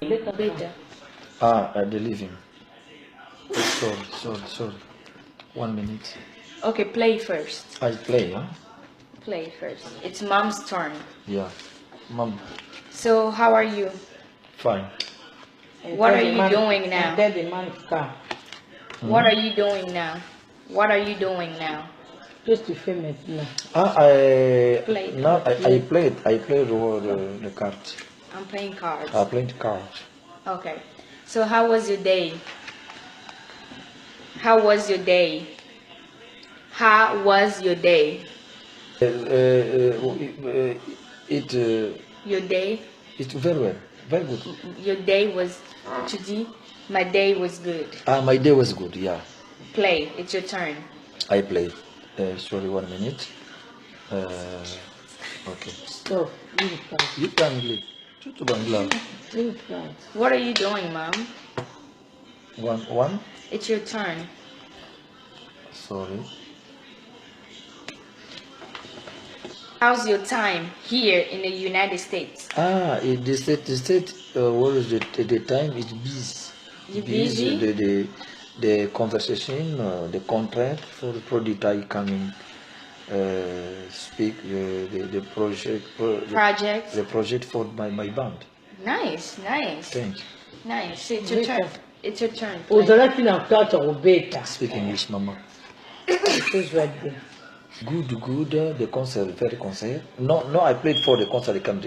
Beta. The living. Sorry. 1 minute. Okay, play first. I play, huh? Play first. It's mom's turn. Yeah. Mom. So, how are you? Fine. What are you doing now? What are you doing now? What are you doing now? Qu'est-ce que tu fais maintenant? I Play. played the cards. I'm playing cards. I played cards. Okay. So, how was your day? How was your day? How was your day? Your day? It's very well. Very good. Your day was, tu dis, my day was good. My day was good, yeah. Play. It's your turn. I played. Sorry, 1 minute. Okay. Stop. You can leave. What are you doing, Mom? One. It's your turn. Sorry. How's your time here in the United States? The state. What is the time? It's busy. You busy? The conversation, the contract for the product I coming speak the project. Project. The project for my band. Nice. Thank you. Nice. It's your turn. It's your turn. Speak English, Mama. Good. The concert, very concert. No, I played for the concert camp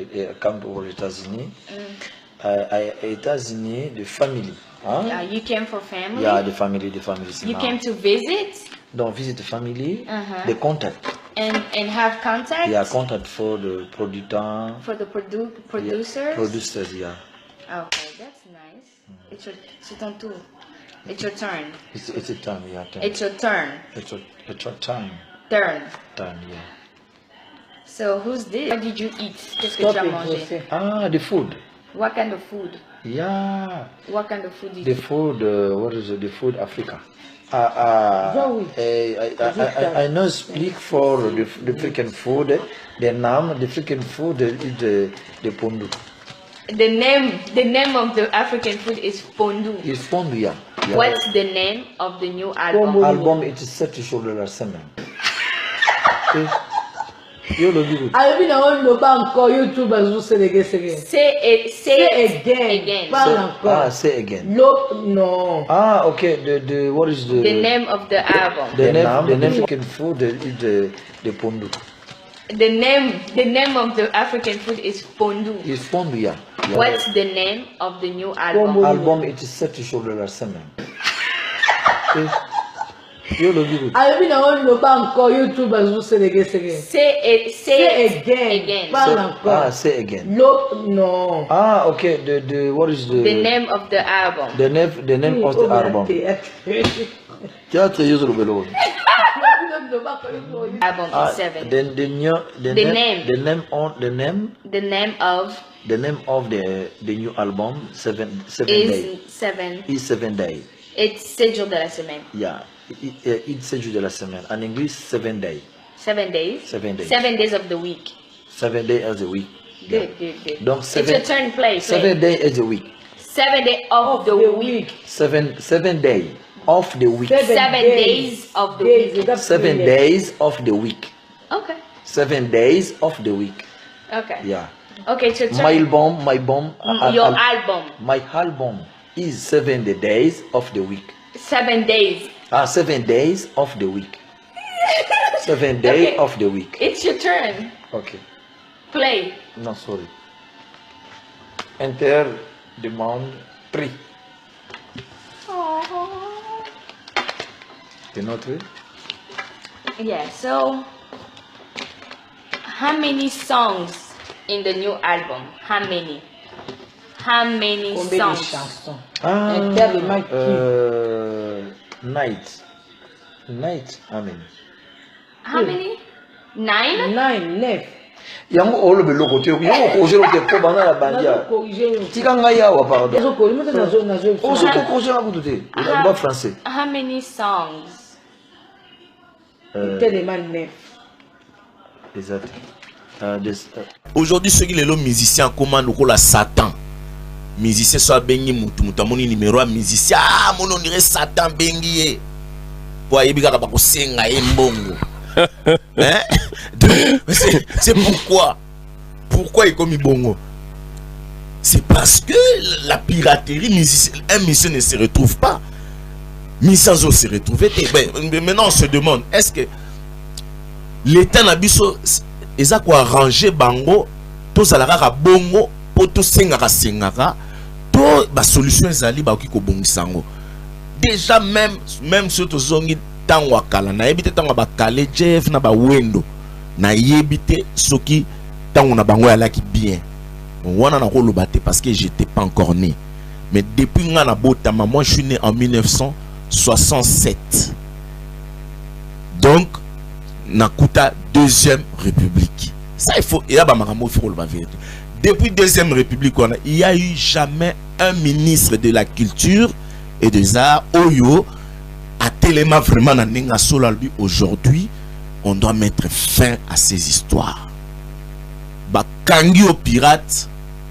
over États-Unis. États-Unis, the family. Huh? Yeah, you came for family? Yeah, the family. You came to visit? Don't visit the family. The contact. And have contact? Yeah, contact for the producer. For the producers? Yeah, producers, yeah. Okay, that's nice. C'est ton tour. It's your turn. It's a time, yeah. Turn. It's your turn. It's your time. Turn, yeah. So who's this? What did you eat? Qu'est-ce que tu as mangé? The food. What kind of food? Yeah. What kind of food did the you food, what is it? The food Africa. I know speak for the African food. The name, the African food is the pondu. The name of the African food is pondu. It's pondu, yeah. What's the name of the new album? Album, it is 7 jours de la semaine. Say again. Say again. No. Okay. The what is the name of the album? The name African food is the pondu. The name of the African food is pondu. It's pondu, yeah. What's the name of the new album? Album, it is 7 jours de la semaine. Say again. Say again. No. Okay. The what is the name of the album? The name of the album. Album is 7. The name of the new album 7 days. 7. Is 7 days. It's 7 jours de la semaine. Yeah. It's 7 jours de la semaine. In English, 7 days. 7 days? 7 days. 7 days of the week. 7 days of the week. Good. Donc, it's your turn, play. 7 days of the week. 7 days of the week. 7 days of the week. 7 days of the week. 7 days of the week. Okay. 7 days of the week. Okay. Yeah. Okay, it's your turn. My album. Your album. My album is 7 days of the week. 7 days. 7 days of the week. 7 days of the week. It's your turn. Okay. Play. No, sorry. Enter demand 3. You know 3? Yeah, so how many songs in the new album? How many songs? Night. How many? 9? 9. Yango olo beloko te yango kozelo te ko bana la bandia tika ngai awa pardon ozo ko kozela kutu te ba français. How many songs? Exactly. Aujourd'hui ceux qui les musiciens commandent au la Satan musicien soit bengi mutu moni numéro a musicien ah mon on dirait Satan bengi pour yebi kaka ba ko senga mbongo hein c'est pourquoi il comme bongo c'est parce que la piraterie un musicien ne se retrouve pas Misanzo se retrouve maintenant on se demande est-ce que l'état na biso eza ko arranger bango to salaka bongo po to sengaka to ba solution ezali ba ki ko bongisango déjà même sur to zongi tango akala na yebite tango ba kale Jeff na ba wendo na yebite soki tango na bango alaki bien wana na ko lobate parce que j'étais pas encore né mais depuis ngana botama moi je suis né en 1967 donc nakuta deuxième république ça il faut il y a ba makambo il faut le vérité. Depuis deuxième république il y a eu jamais un ministre de la culture et des arts oyo a tellement vraiment na ninga solo aujourd'hui on doit mettre fin à ces histoires ba kangi au pirate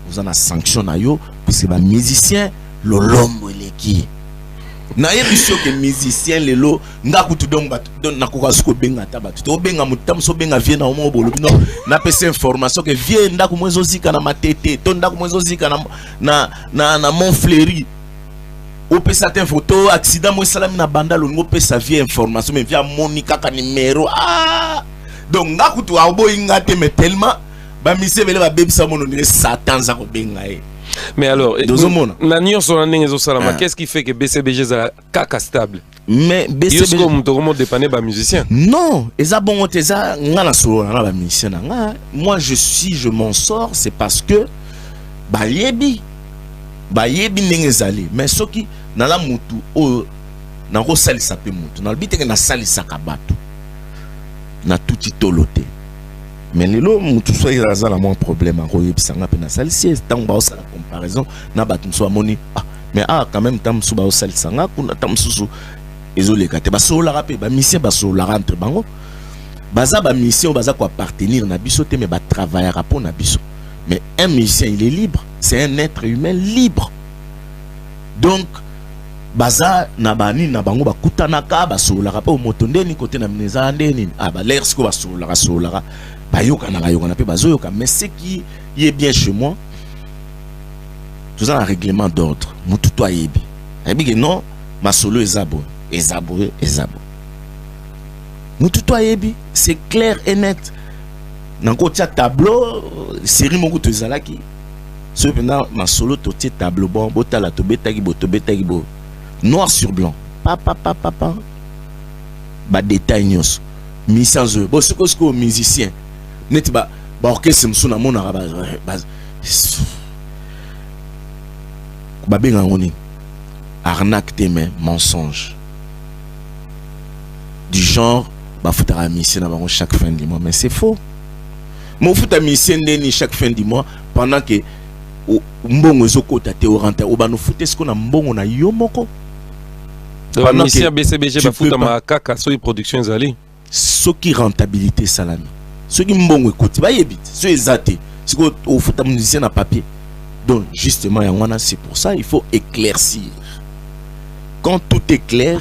vous en a sanction na yo puisque ba musicien lolombo eleki na yebiso que musicien lelo ngakutu donc na kokasuko benga tabatu to benga mutam so benga vie na omo bolo no na pesa information que vie ndako mwezo zika na matete to ndako mwezo zika na Montfleury o pesa te photo accident mo salami na bandalo ngo pesa vie information mais via monika ka numéro ah donc ngakutu abo ingate mais tellement ba mise bele ba bebisa mono ni Satan za ko benga mais alors, qu'est-ce qui fait que BCBG est caca stable? Mais BCBG dépanner ba musicien. Non, moi je m'en sors, c'est parce que bayebi nengezali mais soki na la mutu o na ko salisa pe mutu na bite na salisa kabatu na tuti tolote. Mais lelo mutu so iraza la mon problème ko yebisanga pe na salisi tant ba osala comparaison na batu so amoni ah mais ah quand même tam so ba osalisanga kuna tam susu ezoleka te ba so la rapé ba mission ba so la rentre bango baza ba mission baza ko appartenir na biso te mais ba travailler rapport na biso mais un musicien il est libre c'est un être humain libre donc baza na bani na bango ba kutanaka ba so la rapport motonde ni côté na mneza ndeni ah ba l'air sko ba so la mais ce qui est bien chez moi, tout ça un règlement d'ordre. Nous tout toi yebi. Yebi non, ma solo ezabo. Nous tout toi yebi, c'est clair et net. Dans côté tableau, série mon goût ezalaki. Ce pendant ma solo to tableau bon, botala to betagi bo. Noir sur blanc. Papa. Ba détail nyos. Mission zo. Bo ce que musicien net ba orchestre msuna mona ba benga ngoni arnaque tes mains mensonge du genre ba futara mission na chaque fin du mois mais c'est faux mon futa mission ndeni chaque fin du mois pendant que mbongo ezokota te orenta o ba no fute ce qu'on a mbongo na yo moko pendant que BCBG ba futa ma kaka so production zali ce qui rentabilité salami ceux qui m'ont écouté, bah yébite, ceux exatés, c'est qu'au foot à musicien à papier. Donc justement, c'est pour ça il faut éclaircir. Quand tout est clair,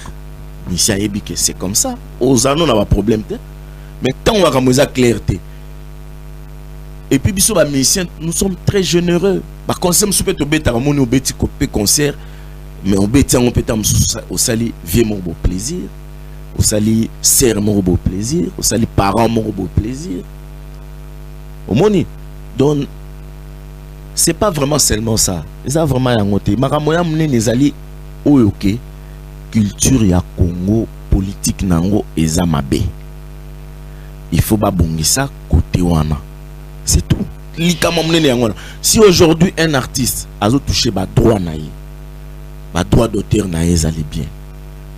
c'est comme ça. Aux anneaux, on n'a pas de problème. Mais tant on va comme ça clarté. Et puis biso ba musicien, nous sommes très généreux. Par contre, si on peut bêta mon au bêti copé concert, mais on bêta on peut au sali vieux mon beau plaisir. Au sali sert mon beau plaisir, au sali parents mon beau plaisir. Au moni. Donc c'est pas vraiment seulement ça. Ça vraiment y a monté. Maramoya mne nezali oyoke culture ya Congo politique nango eza mabe. Il faut pas bongisa côté wana. C'est tout. Likama mne yango. Si aujourd'hui un artiste a touché ba droit na ye. Ba droit d'auteur na ye ezali bien.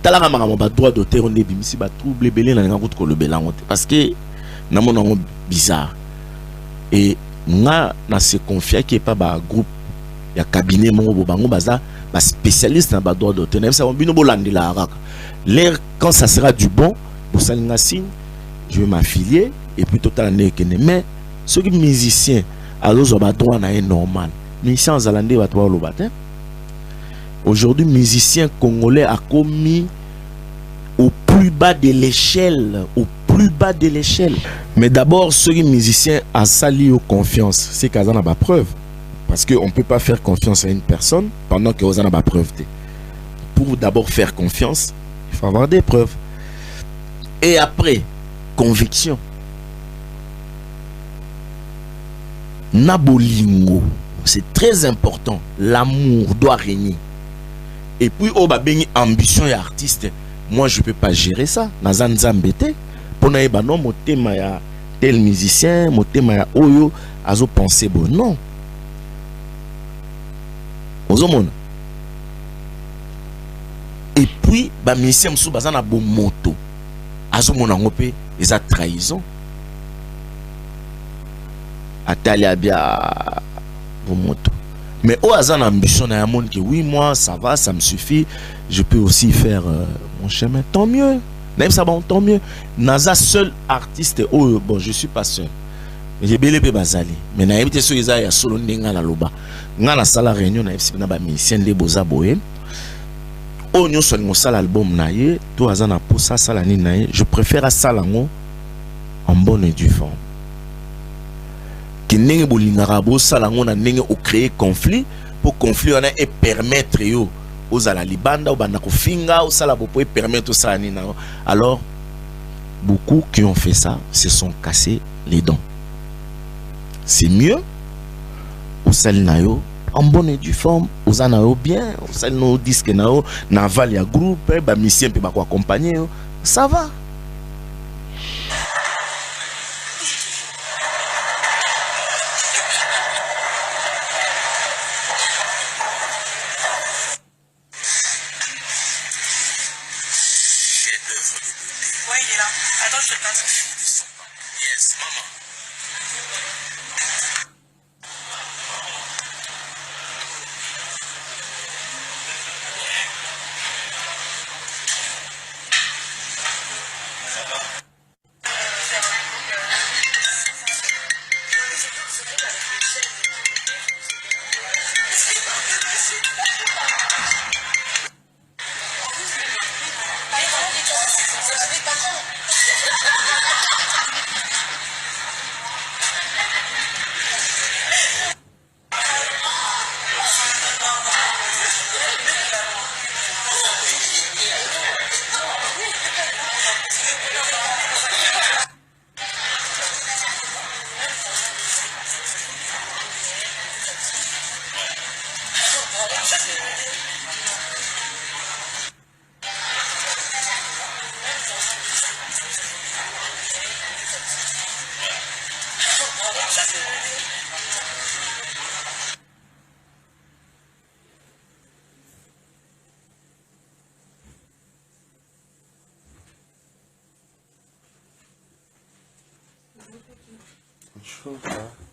Talaka makambo ba droit d'auteur on ebimisi ba trouble belé na ngako ko lobela ngote parce que na monango bizarre et nga na se confier qui est pas ba groupe ya cabinet mongo bango baza ba spécialiste na ba droit d'auteur na ça on bino bolandela araka l'air quand ça sera du bon pour salinga signe je vais m'affilier et puis total ne kene mais ceux qui musiciens alors ba droit na est normal musicien zalande va toi le matin. Aujourd'hui, musicien congolais a commis au plus bas de l'échelle, au plus bas de l'échelle. Mais d'abord, ceux qui musiciens a sali aux confiance, c'est qu'ils ont pas preuve. Parce qu'on ne peut pas faire confiance à une personne pendant qu'ils ont pas preuve. Pour d'abord faire confiance, il faut avoir des preuves. Et après, conviction. Nabolingo, c'est très important. L'amour doit régner. Et puis, oh, bah, ben, ambition et artiste. Moi, je ne peux pas gérer ça. Nazan Zambete. Pour n'a pas non, mon thème ya tel musicien, mon thème ya oyo, azo penser bon. Non. Ozomona. Et puis, bah, musicien msou bazana bon moto. Azo mona ngope, ils a trahison. Atali abia bon moto. Mais au hasard ambition na monde que oui moi ça va, ça me suffit, je peux aussi faire mon chemin, tant mieux. Même ça bon tant mieux. Naza seul artiste oh bon je suis pas seul. J'ai belé pe bazali. Mais na yebite so isa ya solo ndenga la loba. Nga na sala réunion na FCB na ba musicien de boza boye. Oh nyo so ngo sala album na ye, to hasard na posa sala ni na ye, je préfère sala ngo en bonne et due forme. Nenge bolingara bo sala ngona nenge o créer conflit pour conflit on a et permettre yo aux ala libanda ou banda ko finga ou sala bo pour permettre ça ni na. Alors beaucoup qui ont fait ça se sont cassés les dents. C'est mieux ou sal na yo en bonne et due forme aux anayo bien ou sal no disque na yo na val ya groupe ba musicien pe ba ko accompagner ça va. Ouais, il est là. Attends, je te le passe. Yes, maman. Chaud, ça.